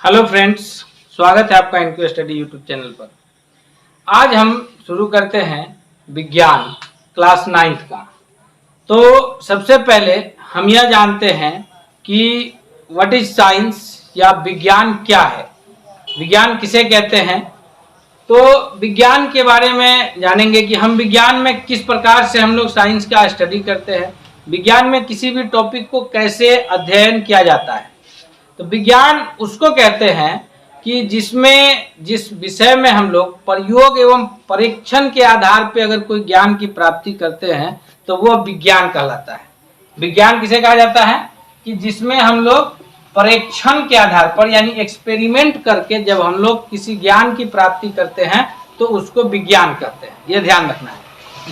Hello friends, स्वागत है आपका इनक्यू स्टडी यूट्यूब चैनल पर। आज हम शुरू करते हैं विज्ञान क्लास 9th का। तो सबसे पहले हम यह जानते हैं कि व्हाट इज साइंस या विज्ञान क्या है, विज्ञान किसे कहते हैं। तो विज्ञान के बारे में जानेंगे कि हम विज्ञान में किस प्रकार से हम लोग साइंस का स्टडी करते हैं, विज्ञान में किसी भी टॉपिक को कैसे अध्ययन किया जाता है। तो विज्ञान उसको कहते हैं कि जिस विषय में हम लोग प्रयोग एवं परीक्षण के आधार पर अगर कोई ज्ञान की प्राप्ति करते हैं तो वो विज्ञान कहलाता है। विज्ञान किसे कहा जाता है कि जिसमें हम लोग परीक्षण के आधार पर यानी एक्सपेरिमेंट करके जब हम लोग किसी ज्ञान की प्राप्ति करते हैं तो उसको विज्ञान कहते हैं। ये ध्यान रखना है,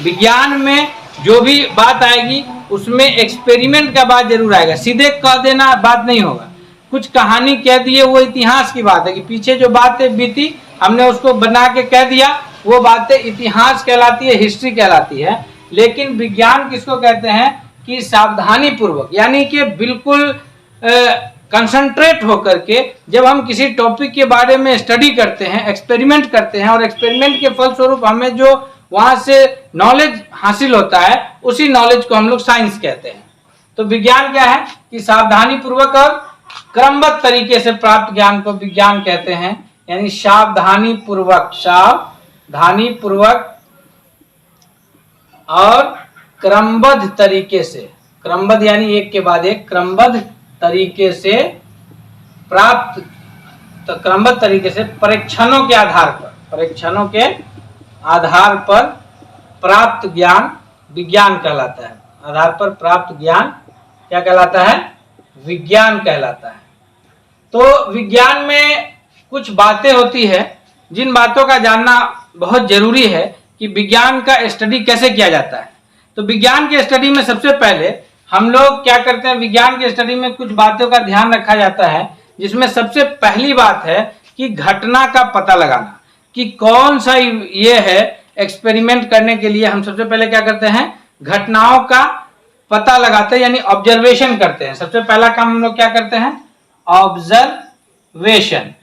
विज्ञान में जो भी बात आएगी उसमें एक्सपेरिमेंट का बात जरूर आएगा। सीधे कह देना बात नहीं होगा, कुछ कहानी कह दिए वो इतिहास की बात है कि पीछे जो बातें बीती हमने उसको बना के कह दिया, वो बातें इतिहास कहलाती है, हिस्ट्री कहलाती है। लेकिन विज्ञान किसको कहते हैं कि सावधानी पूर्वक यानी कि बिल्कुल कंसंट्रेट होकर के जब हम किसी टॉपिक के बारे में स्टडी करते हैं, एक्सपेरिमेंट करते हैं और एक्सपेरिमेंट के फलस्वरूप हमें जो वहां से नॉलेज हासिल होता है उसी नॉलेज को हम लोग साइंस कहते हैं। तो विज्ञान क्या है कि सावधानी पूर्वक और क्रमबद्ध तरीके से प्राप्त ज्ञान को विज्ञान कहते हैं, यानी सावधानी पूर्वक और क्रमबद्ध तरीके से, क्रमबद्ध यानी एक के बाद एक, क्रमबद्ध तरीके से प्राप्त, तो क्रमबद्ध तरीके से परीक्षणों के आधार पर प्राप्त ज्ञान विज्ञान कहलाता है। आधार पर प्राप्त ज्ञान क्या कहलाता है? विज्ञान कहलाता है। तो विज्ञान में कुछ बातें होती है जिन बातों का जानना बहुत जरूरी है कि विज्ञान का स्टडी कैसे किया जाता है। तो विज्ञान के स्टडी में सबसे पहले हम लोग क्या करते हैं, विज्ञान के स्टडी में कुछ बातों का ध्यान रखा जाता है, जिसमें सबसे पहली बात है कि घटना का पता लगाना कि कौन सा ये है। एक्सपेरिमेंट करने के लिए हम सबसे पहले क्या करते हैं, घटनाओं का पता लगाते हैं यानी ऑब्जर्वेशन करते हैं। सबसे पहला काम हम लोग क्या करते हैं, ऑब्जर्वेशन।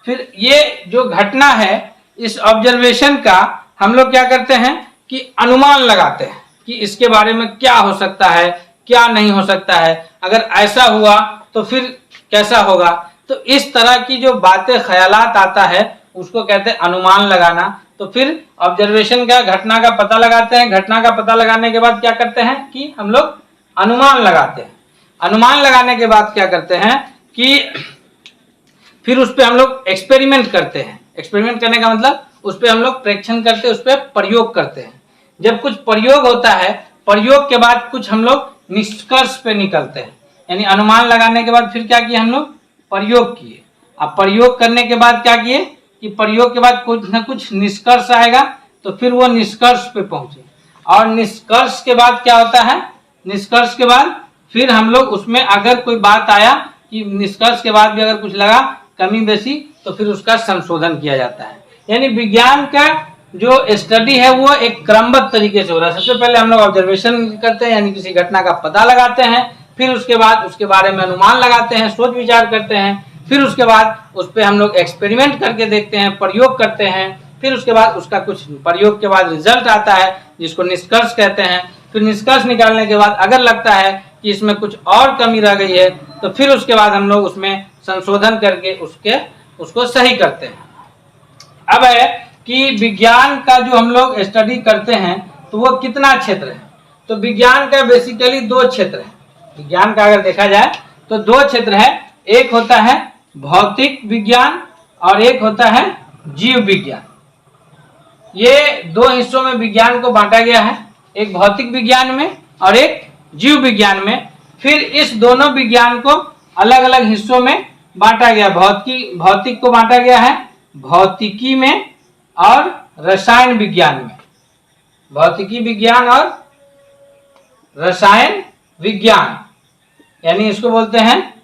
फिर ये जो घटना है इस ऑब्जर्वेशन का हम लोग क्या करते हैं कि अनुमान लगाते हैं कि इसके बारे में क्या हो सकता है, क्या नहीं हो सकता है, अगर ऐसा हुआ तो फिर कैसा होगा। तो इस तरह की जो बातें ख्यालात आता है उसको कहते हैं अनुमान लगाना। तो फिर ऑब्जर्वेशन का घटना का पता लगाते हैं, घटना का पता लगाने के बाद क्या करते हैं कि हम लोग अनुमान लगाते हैं। अनुमान लगाने के बाद क्या करते हैं कि फिर उस पर हम लोग एक्सपेरिमेंट करते हैं। एक्सपेरिमेंट करने का मतलब उस पर हम लोग परीक्षण करते हैं, उस पर प्रयोग करते हैं। जब कुछ प्रयोग होता है, प्रयोग के बाद कुछ हम लोग निष्कर्ष पे निकलते हैं, यानी अनुमान लगाने के बाद फिर क्या किए हम लोग, प्रयोग किए। अब प्रयोग करने के बाद क्या किए कि प्रयोग के बाद कुछ ना कुछ निष्कर्ष आएगा, तो फिर वो निष्कर्ष पे पहुंचे। और निष्कर्ष के बाद क्या होता है, निष्कर्ष के बाद फिर हम लोग उसमें अगर कोई बात आया कि निष्कर्ष के बाद भी अगर कुछ लगा कमी बेसी तो फिर उसका संशोधन किया जाता है। यानी विज्ञान का जो स्टडी है वो एक क्रमबद्ध तरीके से हो रहा है। सबसे पहले हम लोग ऑब्जर्वेशन करते हैं यानी किसी घटना का पता लगाते हैं, फिर उसके बाद उसके बारे में अनुमान लगाते हैं, सोच विचार करते हैं, फिर उसके बाद उस पर हम लोग एक्सपेरिमेंट करके देखते हैं, प्रयोग करते हैं, फिर उसके बाद उसका कुछ प्रयोग के बाद रिजल्ट आता है जिसको निष्कर्ष कहते हैं। फिर निष्कर्ष निकालने के बाद अगर लगता है कि इसमें कुछ और कमी रह गई है तो फिर उसके बाद हम लोग उसमें संशोधन करके उसको सही करते हैं। अब है कि विज्ञान का जो हम लोग स्टडी करते हैं तो वो कितना क्षेत्र है। तो विज्ञान का बेसिकली दो क्षेत्र है। विज्ञान का अगर देखा जाए तो दो क्षेत्र है, एक होता है भौतिक विज्ञान और एक होता है जीव विज्ञान। ये दो हिस्सों में विज्ञान को बांटा गया है, एक भौतिक विज्ञान में और एक जीव विज्ञान में। फिर इस दोनों विज्ञान को अलग अलग हिस्सों में बांटा गया। भौतिक को बांटा गया है भौतिकी में और रसायन विज्ञान में। भौतिकी विज्ञान और रसायन विज्ञान यानी इसको बोलते हैं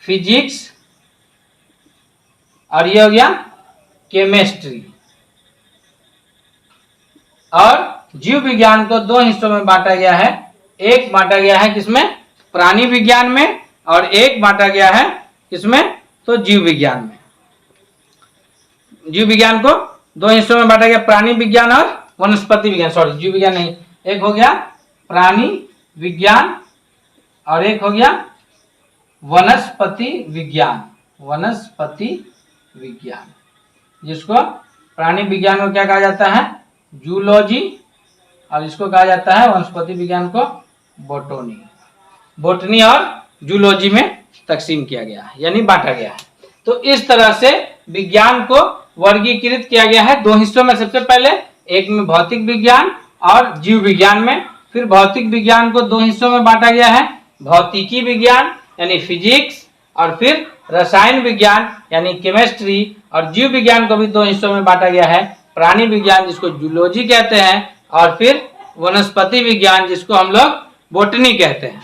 फिजिक्स और ये हो गया केमिस्ट्री। और जीव विज्ञान को दो हिस्सों में बांटा गया है, एक बांटा गया है किसमें, प्राणी विज्ञान में, और एक बांटा गया है किसमें, तो जीव विज्ञान में। जीव विज्ञान को दो हिस्सों में बांटा गया, प्राणी विज्ञान और वनस्पति विज्ञान। सॉरी, जीव विज्ञान नहीं, एक हो गया प्राणी विज्ञान और एक हो गया वनस्पति विज्ञान। वनस्पति विज्ञान, जिसको प्राणी विज्ञान को क्या कहा जाता है, जूलॉजी, और इसको कहा जाता है वनस्पति विज्ञान को बोटनी। बोटनी और जूलॉजी में तकसीम किया गया है, यानी बांटा गया है। तो इस तरह से विज्ञान को वर्गीकृत किया गया है दो हिस्सों में। सबसे पहले एक में भौतिक विज्ञान और जीव विज्ञान में, फिर भौतिक विज्ञान को दो हिस्सों में बांटा गया है, भौतिकी विज्ञान यानी फिजिक्स, और फिर रसायन विज्ञान यानी केमिस्ट्री, और जीव विज्ञान को भी दो हिस्सों में बांटा गया है, प्राणी विज्ञान जिसको जूलॉजी कहते हैं, और फिर वनस्पति विज्ञान जिसको हम लोग बोटनी कहते हैं।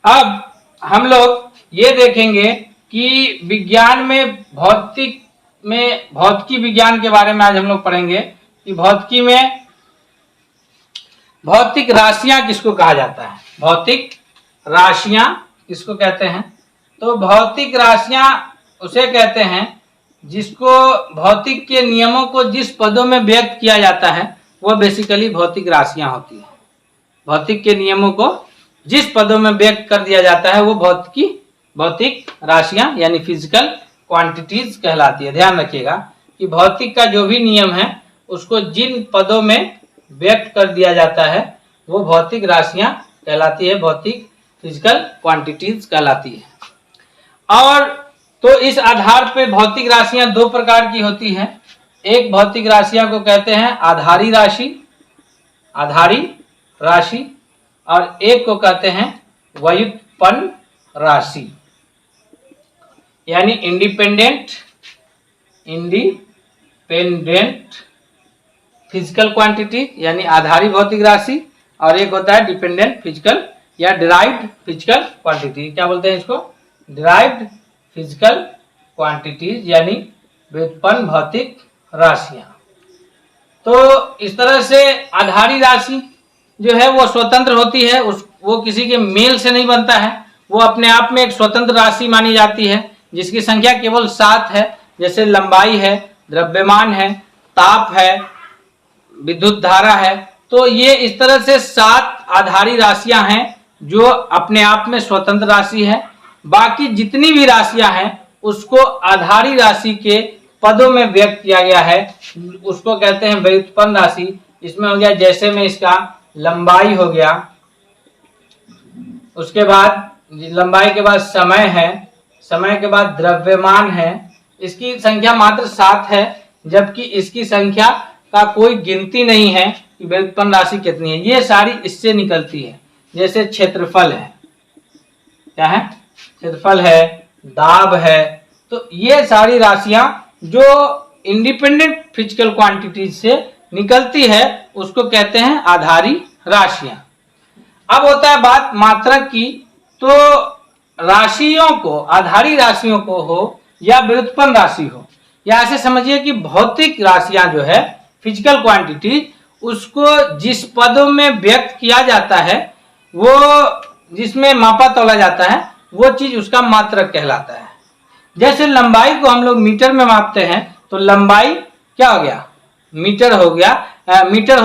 अब हम लोग ये देखेंगे कि विज्ञान में भौतिकी विज्ञान के बारे में आज हम लोग पढ़ेंगे कि भौतिकी में भौतिक राशियां किसको कहा जाता है। भौतिक राशियां किसको कहते हैं, तो भौतिक राशियां उसे कहते हैं जिसको भौतिक के नियमों को जिस पदों में व्यक्त किया जाता है वो बेसिकली भौतिक राशियां होती है। भौतिक के नियमों को जिस पदों में व्यक्त कर दिया जाता है वो भौतिक राशियां यानी फिजिकल क्वांटिटीज कहलाती है। ध्यान रखिएगा कि भौतिक का जो भी नियम है उसको जिन पदों में व्यक्त कर दिया जाता है वो भौतिक राशियां कहलाती है, भौतिक फिजिकल क्वांटिटीज कहलाती है। और तो इस आधार पे भौतिक राशियां दो प्रकार की होती हैं। एक भौतिक राशियां को कहते हैं आधारी राशि, और एक को कहते हैं व्युत्पन्न राशि यानी इंडिपेंडेंट फिजिकल क्वांटिटी यानी आधारी भौतिक राशि, और एक होता है डिपेंडेंट फिजिकल या डिराइव्ड फिजिकल क्वांटिटी। क्या बोलते हैं इसको, डिराइव्ड फिजिकल क्वांटिटीज यानी व्युत्पन्न भौतिक राशियां। तो इस तरह से आधारी राशि जो है वो स्वतंत्र होती है, वो किसी के मेल से नहीं बनता है, वो अपने आप में एक स्वतंत्र राशि मानी जाती है जिसकी संख्या केवल 7 है। जैसे लंबाई है, द्रव्यमान है, ताप है, विद्युत धारा है। तो ये इस तरह से 7 आधारी राशियां हैं जो अपने आप में स्वतंत्र राशि है। बाकी जितनी भी राशियां हैं उसको आधारी राशि के पदों में व्यक्त किया गया है, उसको कहते हैं व्युत्पन्न राशि। इसमें हो गया, जैसे में इसका लंबाई हो गया, उसके बाद लंबाई के बाद समय है, समय के बाद द्रव्यमान है। इसकी संख्या मात्र 7 है, जबकि इसकी संख्या का कोई गिनती नहीं है कि व्युत्पन्न राशि कितनी है। ये सारी इससे निकलती है। जैसे क्षेत्रफल है, क्या है, क्षेत्रफल है, दाब है। तो ये सारी राशियां जो इंडिपेंडेंट फिजिकल क्वांटिटीज से निकलती है उसको कहते हैं आधारी राशियां। अब होता है बात मात्रक की, तो राशियों को, आधारी राशियों को हो या व्युत्पन्न राशि हो, या ऐसे समझिए कि भौतिक राशियां जो है फिजिकल क्वांटिटी, उसको जिस पदों में व्यक्त किया जाता है, वो जिसमें मापा तोला जाता है, वो चीज उसका मात्रक कहलाता है। जैसे लंबाई को हम लोग मीटर में मापते हैं तो लंबाई क्या हो गया, मीटर हो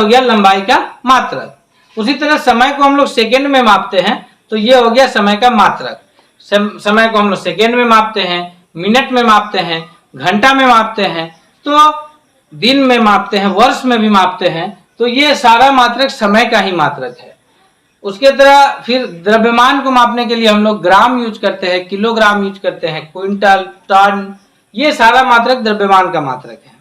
गया लंबाई का मात्रक। उसी तरह समय को हम लोग सेकेंड में मापते हैं तो ये हो गया समय का मात्रक। समय को हम लोग सेकेंड में मापते हैं, मिनट में मापते हैं, घंटा में मापते हैं, तो दिन में मापते हैं, वर्ष में भी मापते हैं। तो ये सारा मात्रक समय का ही मात्रक है। उसके तरह फिर द्रव्यमान को मापने के लिए हम लोग ग्राम यूज करते हैं, किलोग्राम यूज करते हैं, क्विंटल, टन, ये सारा मात्रक द्रव्यमान का मात्रक है।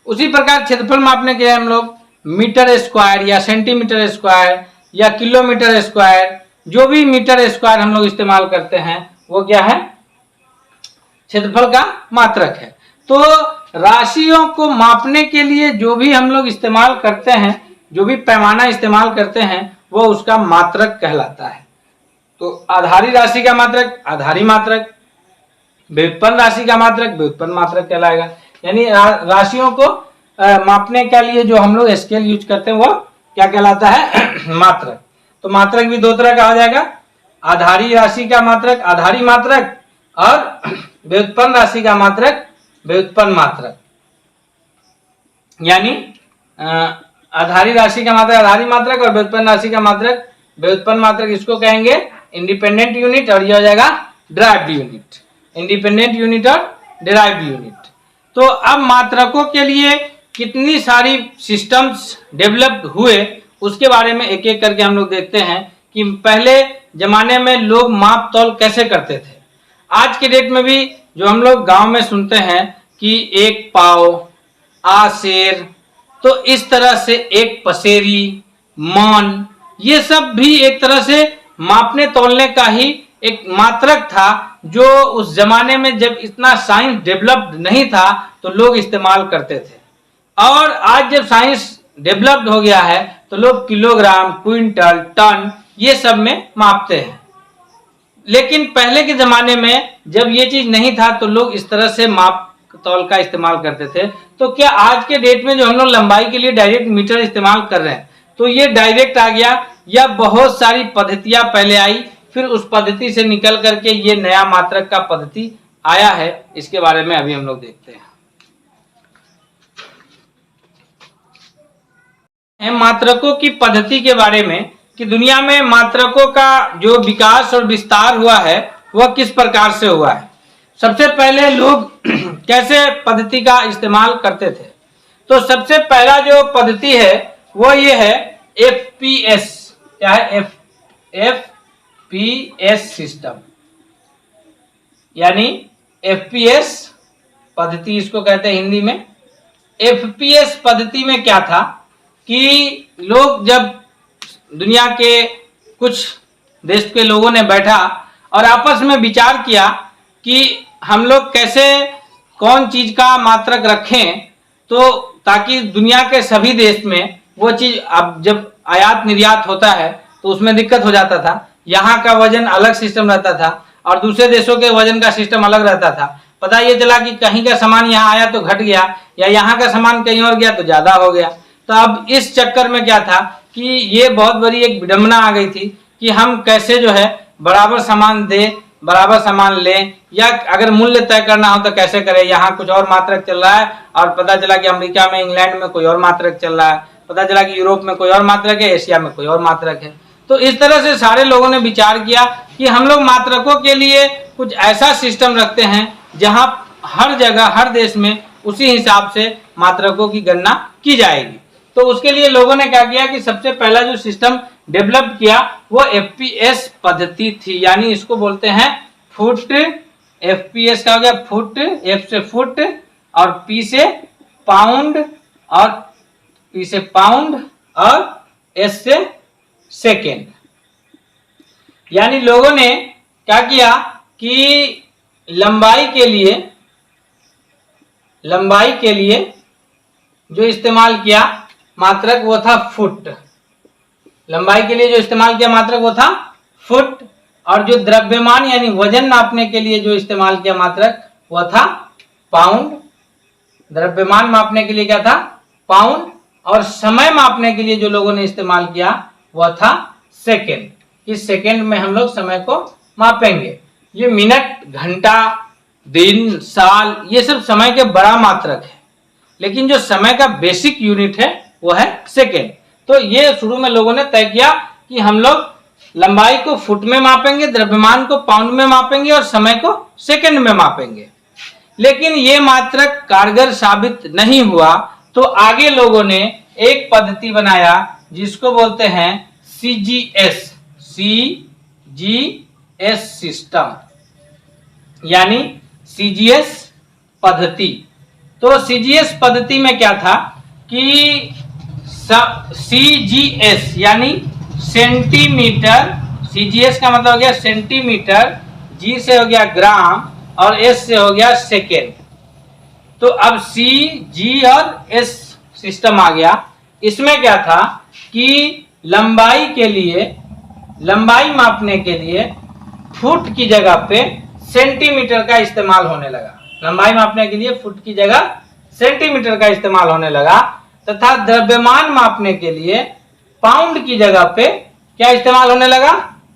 उसी प्रकार क्षेत्रफल मापने के लिए हम लोग मीटर स्क्वायर या सेंटीमीटर स्क्वायर या किलोमीटर स्क्वायर, जो भी मीटर स्क्वायर हम लोग इस्तेमाल करते हैं वो क्या है, क्षेत्रफल का मात्रक है। तो राशियों को मापने के लिए जो भी हम लोग इस्तेमाल करते हैं, जो भी पैमाना इस्तेमाल करते हैं, वो उसका मात्रक कहलाता है। तो आधारी राशि का मात्रक आधारी मात्रक, व्युत्पन्न राशि का मात्रक व्युत्पन्न मात्रक कहलाएगा। यानी राशियों को मापने के लिए जो हम लोग स्केल यूज करते हैं वो क्या कहलाता है, मात्रक। तो मात्रक भी दो तरह का हो जाएगा, आधारी राशि का मात्रक आधारी मात्रक, और व्युत्पन्न राशि का मात्रक व्युत्पन्न मात्रक, यानी आधारी राशि का मात्रक आधारी मात्रक और व्युत्पन्न राशि का मात्रक व्युत्पन्न मात्रक, इसको कहेंगे इंडिपेंडेंट यूनिट और ये हो जाएगा डिराइव्ड यूनिट, इंडिपेंडेंट यूनिट और डिराइव्ड यूनिट। तो अब मात्रकों के लिए कितनी सारी सिस्टम्स डेवलप्ड हुए उसके बारे में एक एक करके हम लोग देखते हैं कि पहले जमाने में लोग माप तौल कैसे करते थे। आज के डेट में भी जो हम लोग गांव में सुनते हैं कि एक पाव, आसेर, तो इस तरह से एक पसेरी, मन, ये सब भी एक तरह से मापने तौलने का ही एक मात्रक था जो उस जमाने में जब इतना साइंस डेवलप्ड नहीं था तो लोग इस्तेमाल करते थे। और आज जब साइंस डेवलप्ड हो गया है तो लोग किलोग्राम, क्विंटल, टन ये सब में मापते हैं। लेकिन पहले के जमाने में जब ये चीज नहीं था तो लोग इस तरह से माप तौल का इस्तेमाल करते थे। तो क्या आज के डेट में जो हम लोग लंबाई के लिए डायरेक्ट मीटर इस्तेमाल कर रहे हैं तो ये डायरेक्ट आ गया या बहुत सारी पद्धतियां पहले आई, फिर उस पद्धति से निकल करके ये नया मात्रक का पद्धति आया है, इसके बारे में अभी हम लोग देखते हैं। मात्रकों की पद्धति के बारे में कि दुनिया में मात्रकों का जो विकास और विस्तार हुआ है वह किस प्रकार से हुआ है। सबसे पहले लोग कैसे पद्धति का इस्तेमाल करते थे, तो सबसे पहला जो पद्धति है वो ये है FPS। क्या है? FPS सिस्टम, यानी FPS पद्धति इसको कहते हैं हिंदी में। FPS पद्धति में क्या था कि लोग जब दुनिया के कुछ देश के लोगों ने बैठा और आपस में विचार किया कि हम लोग कैसे कौन चीज का मात्रक रखें तो ताकि दुनिया के सभी देश में वो चीज, अब जब आयात निर्यात होता है तो उसमें दिक्कत हो जाता था। यहाँ का वजन अलग सिस्टम रहता था और दूसरे देशों के वजन का सिस्टम अलग रहता था। पता ये चला कि कहीं का सामान यहाँ आया तो घट गया या यहाँ का सामान कहीं और गया तो ज्यादा हो गया। तो अब इस चक्कर में क्या था कि ये बहुत बड़ी एक विडंबना आ गई थी कि हम कैसे जो है बराबर सामान दे, बराबर सामान लें, या अगर मूल्य तय करना हो तो कैसे करें। यहाँ कुछ और मात्रक चल रहा है और पता चला कि अमेरिका में, इंग्लैंड में कोई और मात्रक चल रहा है, पता चला कि यूरोप में कोई और मात्रक है, एशिया में कोई और मात्रक है। तो इस तरह से सारे लोगों ने विचार किया कि हम लोग मात्रकों के लिए कुछ ऐसा सिस्टम रखते हैं जहां हर जगह, हर देश में उसी हिसाब से मात्रकों की गणना की जाएगी। तो उसके लिए लोगों ने क्या किया कि सबसे पहला जो सिस्टम डेवलप किया वो FPS पद्धति थी, यानी इसको बोलते हैं फुट। FPS का हो गया फुट, F से फुट और P से पाउंड और P से पाउंड और S से सेकेंड। यानी लोगों ने क्या किया कि लंबाई के लिए जो इस्तेमाल किया मात्रक वो था फुट। लंबाई के लिए जो इस्तेमाल किया मात्रक वो था फुट, और जो द्रव्यमान यानी वजन नापने के लिए जो इस्तेमाल किया मात्रक वो था पाउंड। द्रव्यमान मापने के लिए क्या था? पाउंड। और समय मापने के लिए जो लोगों ने इस्तेमाल किया वह था सेकेंड। इस सेकेंड में हम लोग समय को मापेंगे। ये मिनट, घंटा, दिन, साल, ये सब समय के बड़ा मात्रक है, लेकिन जो समय का बेसिक यूनिट है वो है सेकेंड। तो ये शुरू में लोगों ने तय किया कि हम लोग लंबाई को फुट में मापेंगे, द्रव्यमान को पाउंड में मापेंगे और समय को सेकेंड में मापेंगे। लेकिन ये मात्रक कारगर साबित नहीं हुआ, तो आगे लोगों ने एक पद्धति बनाया जिसको बोलते हैं CGS सिस्टम, यानी CGS पद्धति। तो CGS पद्धति में क्या था कि CGS यानी सेंटीमीटर, CGS का मतलब हो गया सेंटीमीटर, G से हो गया ग्राम और S से हो गया सेकेंड। तो अब C, G और S सिस्टम आ गया। इसमें क्या था कि लंबाई मापने के लिए फुट की जगह पे सेंटीमीटर का इस्तेमाल होने लगा। लंबाई मापने के लिए फुट की जगह सेंटीमीटर का इस्तेमाल होने लगा, तथा द्रव्यमान मापने के लिए पाउंड की जगह पे क्या इस्तेमाल होने लगा?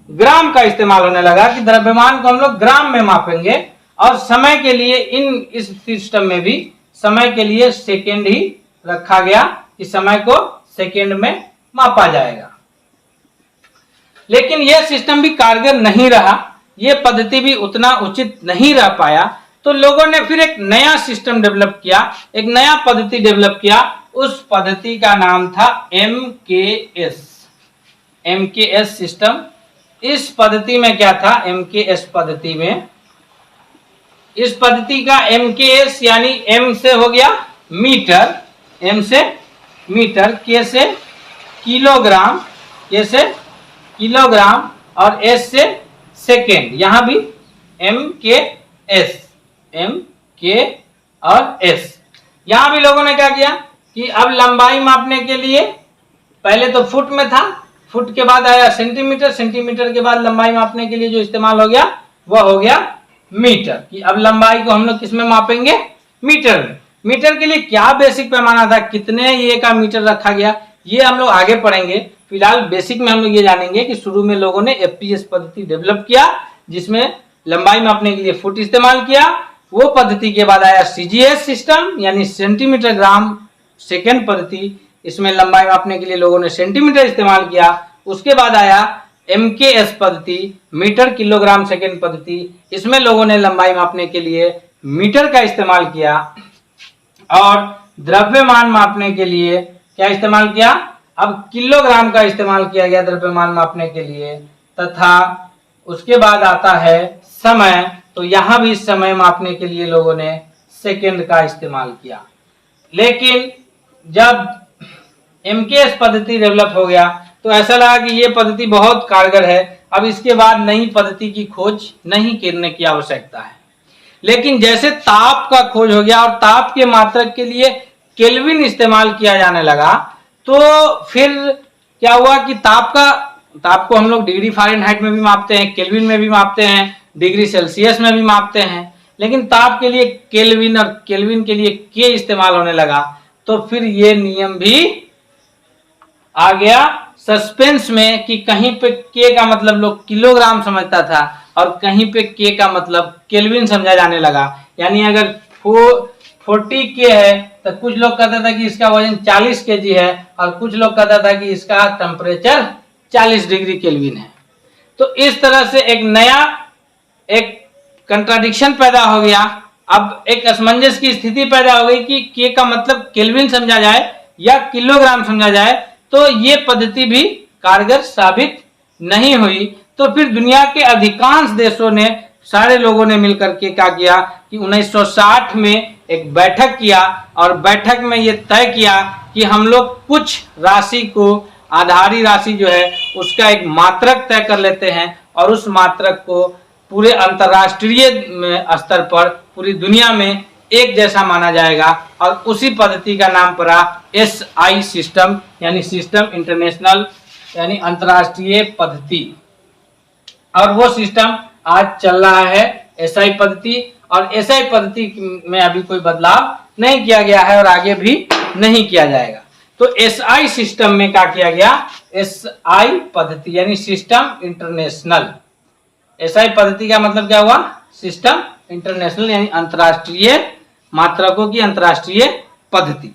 ग्राम का इस्तेमाल होने लगा कि द्रव्यमान को हम लोग ग्राम में मापेंगे और समय के लिए इस सिस्टम में भी समय के लिए सेकेंड ही रखा गया कि समय को सेकेंड में मापा जाएगा। लेकिन यह सिस्टम भी कारगर नहीं रहा, यह पद्धति भी उतना उचित नहीं रह पाया, तो लोगों ने फिर एक नया सिस्टम डेवलप किया, एक नया पद्धति डेवलप किया। उस पद्धति का नाम था एमकेएस सिस्टम। इस पद्धति में क्या था? एमकेएस पद्धति में, इस पद्धति का एमकेएस यानी एम से हो गया मीटर, एम से मीटर, के से किलोग्राम, के से किलोग्राम और एस से सेकेंड। यहां भी एम के और एस। यहां भी लोगों ने क्या किया कि अब लंबाई मापने के लिए पहले तो फुट में था, फुट के बाद आया सेंटीमीटर, सेंटीमीटर के बाद लंबाई मापने के लिए जो इस्तेमाल हो गया वह हो गया मीटर। कि अब लंबाई को हम लोग किस में मापेंगे? मीटर में। मीटर के लिए क्या बेसिक पैमाना था, कितने ये का मीटर रखा गया, ये हम लोग आगे पढ़ेंगे। फिलहाल बेसिक में हम लोग ये जानेंगे कि शुरू में लोगों ने एफपीएस पद्धति डेवलप किया, जिसमें लंबाई मापने के लिए फुट इस्तेमाल किया। वो पद्धति के बाद आया सीजीएस सिस्टम यानी सेंटीमीटर ग्राम सेकेंड पद्धति, इसमें लंबाई मापने के लिए लोगों ने सेंटीमीटर इस्तेमाल किया। उसके बाद आया एमकेएस पद्धति, मीटर किलोग्राम सेकेंड पद्धति, इसमें लोगों ने लंबाई मापने के लिए मीटर का इस्तेमाल किया। और द्रव्यमान मापने के लिए क्या इस्तेमाल किया? अब किलोग्राम का इस्तेमाल किया गया द्रव्यमान मापने के लिए। तथा उसके बाद आता है समय, तो यहां भी समय मापने के लिए लोगों ने सेकेंड का इस्तेमाल किया। लेकिन जब एमकेएस पद्धति डेवलप हो गया तो ऐसा लगा कि ये पद्धति बहुत कारगर है, अब इसके बाद नई पद्धति की खोज नहीं करने की आवश्यकता है। लेकिन जैसे ताप का खोज हो गया और ताप के मात्रक के लिए केल्विन इस्तेमाल किया जाने लगा, तो फिर क्या हुआ कि ताप को हम लोग डिग्री फ़ारेनहाइट में भी मापते हैं, केल्विन में भी मापते हैं, डिग्री सेल्सियस में भी मापते हैं। लेकिन ताप के लिए केल्विन और केल्विन के लिए के इस्तेमाल होने लगा, तो फिर ये नियम भी आ गया सस्पेंस में कि कहीं पे के का मतलब लोग किलोग्राम समझता था और कहीं पे के का मतलब केल्विन समझा जाने लगा। यानी अगर 40 के है तो कुछ लोग कहता था कि इसका वजन 40 केजी है और कुछ लोग कहता था कि इसका टेम्परेचर 40 डिग्री केल्विन है। तो इस तरह से एक नया एक कंट्राडिक्शन पैदा हो गया। अब एक असमंजस की स्थिति पैदा हो गई कि के का मतलब केल्विन समझा जाए या किलोग्राम समझा जाए, तो ये पद्धति भी कारगर साबित नहीं हुई। तो फिर दुनिया के अधिकांश देशों ने, सारे लोगों ने मिलकर के क्या किया कि 1960 में एक बैठक किया और बैठक में ये तय किया कि हम लोग कुछ राशि को, आधारी राशि जो है उसका एक मात्रक तय कर लेते हैं और उस मात्रक को पूरे अंतर्राष्ट्रीय स्तर पर पूरी दुनिया में एक जैसा माना जाएगा। और उसी पद्धति का नाम पड़ा एसआई सिस्टम यानी सिस्टम इंटरनेशनल यानी अंतर्राष्ट्रीय पद्धति। और वो सिस्टम आज चल रहा है एसआई पद्धति। और एसआई पद्धति में अभी कोई बदलाव नहीं किया गया है और आगे भी नहीं किया जाएगा। तो एसआई सिस्टम में क्या किया गया? एसआई पद्धति यानी सिस्टम इंटरनेशनल। एसआई पद्धति का मतलब क्या हुआ? सिस्टम इंटरनेशनल यानी अंतर्राष्ट्रीय मात्रकों की अंतर्राष्ट्रीय पद्धति।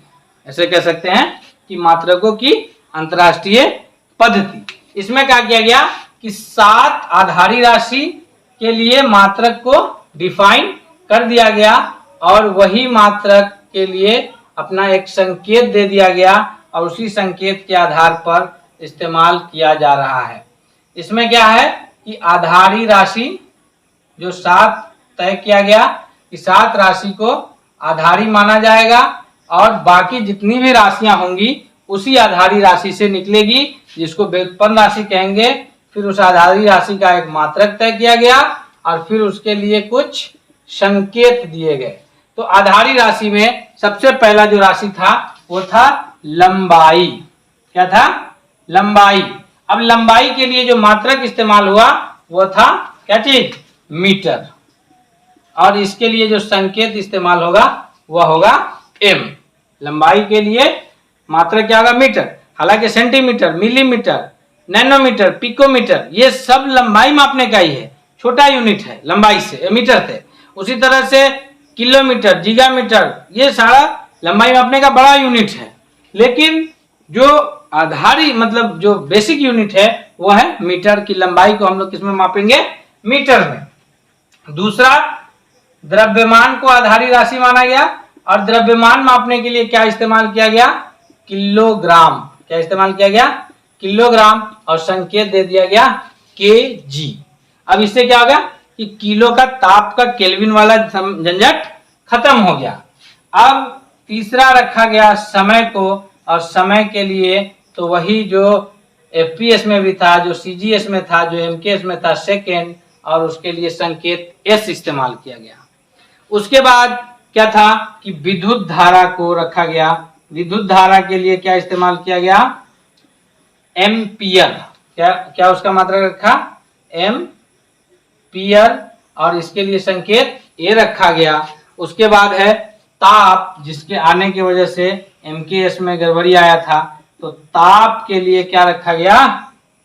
ऐसे कह सकते हैं कि मात्रकों की अंतर्राष्ट्रीय पद्धति। इसमें क्या किया गया कि 7 आधारी राशि के लिए मात्रक को डिफाइन कर दिया गया और वही मात्रक के लिए अपना एक संकेत दे दिया गया और उसी संकेत के आधार पर इस्तेमाल किया जा रहा है। इसमें क्या है कि आधारी राशि जो 7 तय किया गया कि 7 राशि को आधारी माना जाएगा और बाकी जितनी भी राशियां होंगी उसी आधारी राशि से निकलेगी, जिसको व्युत्पन्न राशि कहेंगे। फिर उस आधारी राशि का एक मात्रक तय किया गया और फिर उसके लिए कुछ संकेत दिए गए। तो आधारी राशि में सबसे पहला जो राशि था वो था लंबाई। क्या था? लंबाई। अब लंबाई के लिए जो मात्रक इस्तेमाल हुआ वो था क्या चीज? मीटर। और इसके लिए जो संकेत इस्तेमाल होगा वह होगा एम। लंबाई के लिए मात्रक क्या होगा? मीटर। हालांकि सेंटीमीटर, मिलीमीटर, नैनोमीटर, पिकोमीटर ये सब लंबाई मापने का ही है, छोटा यूनिट है लंबाई से, मीटर से। उसी तरह से किलोमीटर, जिगामीटर, ये सारा लंबाई मापने का बड़ा यूनिट है। लेकिन जो आधारी मतलब जो बेसिक यूनिट है वो है मीटर की लंबाई को हम लोग किसमें मापेंगे? मीटर में। दूसरा, द्रव्यमान को आधारी राशि माना गया और द्रव्यमान मापने के लिए क्या इस्तेमाल किया गया? किलोग्राम। क्या इस्तेमाल किया गया? किलोग्राम। और संकेत दे दिया गया kg। अब इससे क्या होगा कि किलो का ताप का केल्विन वाला झंझट खत्म हो गया। अब तीसरा रखा गया समय को, और समय के लिए तो वही जो एफपीएस में भी था, जो सीजीएस में था, जो एमकेएस में था, सेकेंड, और उसके लिए संकेत एस इस्तेमाल किया गया। उसके बाद क्या था कि विद्युत धारा को रखा गया। विद्युत धारा के लिए क्या इस्तेमाल किया गया? एम्पियर। क्या उसका मात्रक रखा? एम्पियर, और इसके लिए संकेत ए रखा गया। उसके बाद है ताप, जिसके आने की वजह से एमकेएस में गड़बड़ी आया था, तो ताप के लिए क्या रखा गया?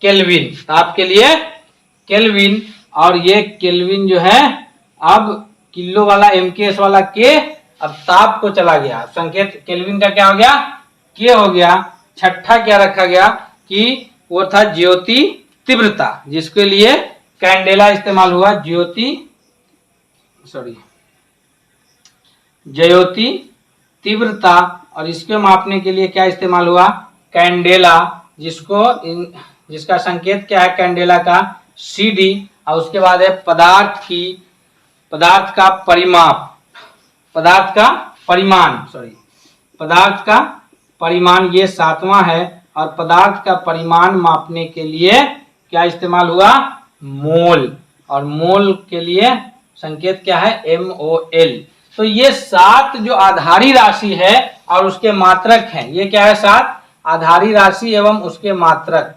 केल्विन। ताप के लिए केल्विन, और ये केल्विन जो है अब किलो वाला एमकेएस वाला के अब ताप को चला गया। संकेत केल्विन का क्या हो गया? के हो गया। छठा क्या रखा गया कि वो था ज्योति तीव्रता, जिसके लिए कैंडेला इस्तेमाल हुआ। ज्योति तीव्रता, और इसके मापने के लिए क्या इस्तेमाल हुआ? कैंडेला, जिसका संकेत क्या है? कैंडेला का CD। और उसके बाद है पदार्थ का परिमाण, ये 7वां है। और पदार्थ का परिमाण मापने के लिए क्या इस्तेमाल हुआ? मोल। और मोल के लिए संकेत क्या है? MOL। तो ये 7 जो आधारी राशि है और उसके मात्रक हैं, ये क्या है? 7 आधारी राशि एवं उसके मात्रक।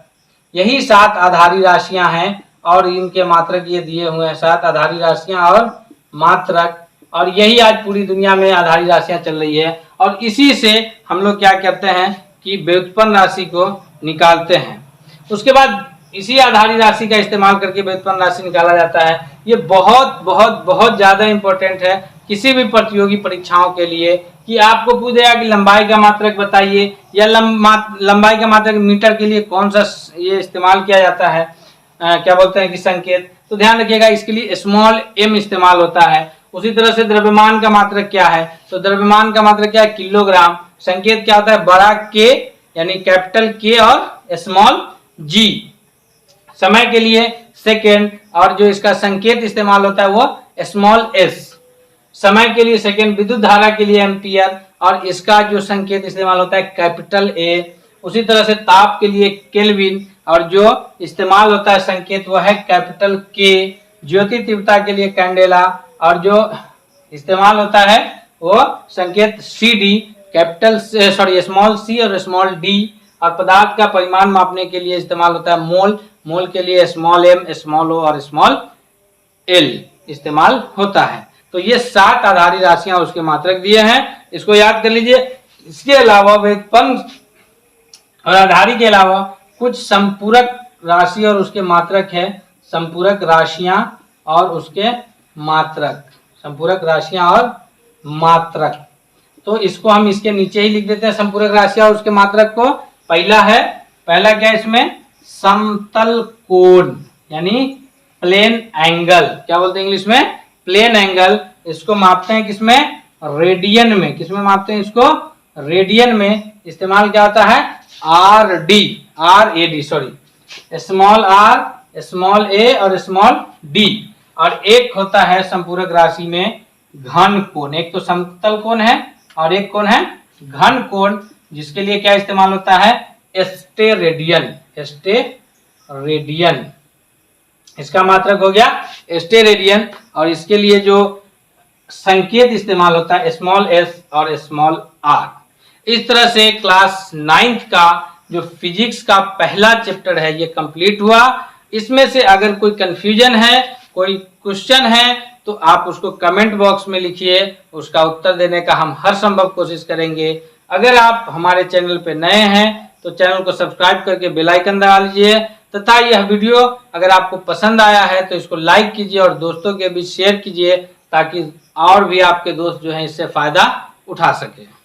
यही 7 आधारी राशियां हैं और इनके मात्रक ये दिए हुए हैं। 7 आधारी राशियां और मात्रक, और यही आज पूरी दुनिया में आधारी राशियां चल रही है। और इसी से हम लोग क्या करते हैं कि व्युत्पन्न राशि को निकालते हैं। उसके बाद इसी आधारी राशि का इस्तेमाल करके व्युत्पन्न राशि निकाला जाता है। ये बहुत बहुत बहुत ज्यादा इंपॉर्टेंट है किसी भी प्रतियोगी परीक्षाओं के लिए, कि आपको पूछेगा कि लंबाई का मात्रक बताइए, या लंबाई का मात्रक मीटर के लिए कौन सा ये इस्तेमाल किया जाता है, क्या बोलते हैं कि संकेत। तो ध्यान रखिएगा, इसके लिए स्मॉल m इस्तेमाल होता है। उसी तरह से द्रव्यमान का मात्रक क्या है? तो द्रव्यमान का मात्रक क्या है? किलोग्राम। संकेत क्या होता है? बड़ा K यानी कैपिटल K और स्मॉल g। समय के लिए सेकेंड, और जो इसका संकेत इस्तेमाल होता है वो स्मॉल s। समय के लिए सेकेंड, विद्युत धारा के लिए एम्पियर, और इसका जो संकेत इस्तेमाल होता है कैपिटल A। उसी तरह से ताप के लिए केल्विन, और जो इस्तेमाल होता है संकेत वो है कैपिटल K। ज्योति तीव्रता के लिए कैंडेला, और जो इस्तेमाल होता है वो संकेत CD, स्मॉल c और स्मॉल d। और पदार्थ का परिमाण मापने के लिए इस्तेमाल होता है मोल। मोल के लिए स्मॉल m, स्मॉल o और स्मॉल l इस्तेमाल होता है। तो ये 7 आधारी राशियां उसके मात्रक दिए हैं, इसको याद कर लीजिए। इसके अलावा व्युत्पन्न और आधारी के अलावा कुछ संपूरक राशि और उसके मात्रक है। संपूरक राशियां और उसके मात्रक, संपूरक राशियां और मात्रक। तो इसको हम इसके नीचे ही लिख देते हैं, संपूरक राशियां और उसके मात्रक को। पहला क्या है इसमें? समतल कोण यानी प्लेन एंगल। क्या बोलते हैं इंग्लिश में? Plane angle. इसको मापते हैं किसमें? रेडियन में। किसमें मापते हैं इसको? रेडियन में। इस्तेमाल क्या होता है? RAD, small r, small a और स्मॉल d। और एक होता है संपूरक राशि में घन कोण। एक तो समतल कोण है और एक कोण है घन कोण, जिसके लिए क्या इस्तेमाल होता है? स्टेरेडियन। इसका मात्रक हो गया स्टेरेडियन, और इसके लिए जो संकेत इस्तेमाल होता है स्मॉल s और स्मॉल r। इस तरह से क्लास 9th का जो फिजिक्स का पहला चैप्टर है ये कंप्लीट हुआ। इसमें से अगर कोई कंफ्यूजन है, कोई क्वेश्चन है, तो आप उसको कमेंट बॉक्स में लिखिए, उसका उत्तर देने का हम हर संभव कोशिश करेंगे। अगर आप हमारे चैनल पे नए हैं तो चैनल को सब्सक्राइब करके बेल आइकन दबा लीजिए, तथा यह वीडियो अगर आपको पसंद आया है तो इसको लाइक कीजिए और दोस्तों के बीच शेयर कीजिए, ताकि और भी आपके दोस्त जो हैं इससे फायदा उठा सके।